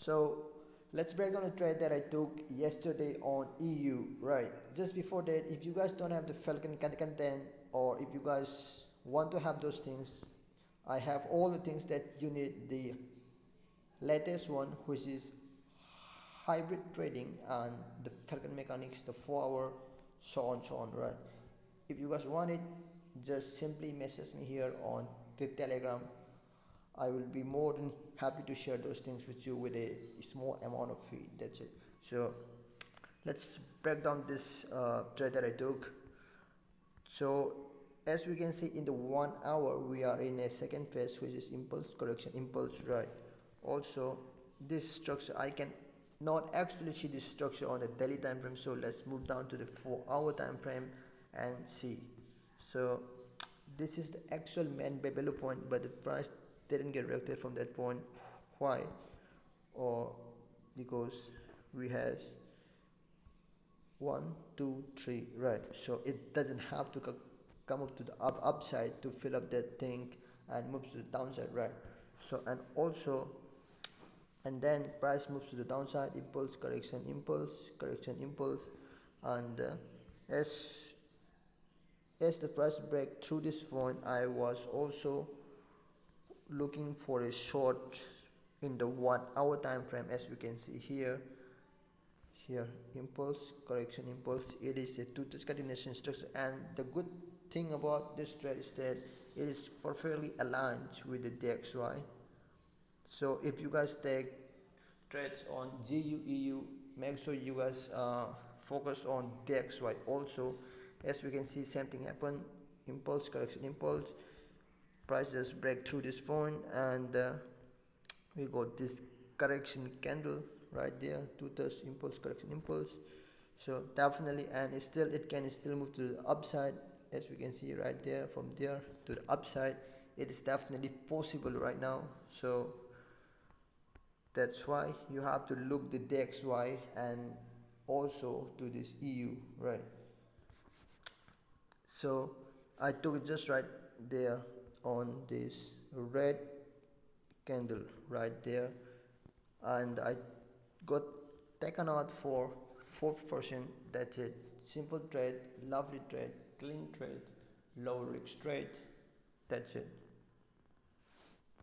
So let's break down a trade that I took yesterday on EU. Right, just before that, if you guys don't have the Falcon content, or if you guys want to have those things, I have all the things that you need. The latest one, which is hybrid trading, and the Falcon mechanics, the 4 hour, so on, right? If you guys want it, just simply message me here on the Telegram. I will be more than happy to share those things with you with a small amount of fee. That's it. So let's break down this trade that I took. So as we can see, in the 1 hour we are in a second phase, which is impulse correction, impulse, right? Also, this structure, I can not actually see this structure on the daily time frame, so let's move down to the 4 hour time frame and see. So this is the actual main below point, but the price didn't get reacted from that point. Why? Or because we has 1 2 3, right? So it doesn't have to come up to the upside to fill up that thing and moves to the downside, right? So and also, and then price moves to the downside, impulse correction, impulse correction, impulse, and as the price break through this point, I was also looking for a short in the 1 hour time frame. As we can see here, impulse correction, impulse, it is a two-touch continuation structure, and the good thing about this trade is that it is perfectly aligned with the DXY. So if you guys take trades on GU EU, make sure you guys focus on DXY also. As we can see, same thing happen, impulse correction, impulse, price just break through this point, and we got this correction candle right there, two-touch impulse correction, impulse. So definitely, and it can still move to the upside, as we can see right there. From there to the upside, it is definitely possible right now. So that's why you have to look the DXY and also to this EU, right? So I took it just right there on this red candle right there, and I got taken out for 4%. That's it. Simple trade, lovely trade, clean trade, low risk trade. That's it.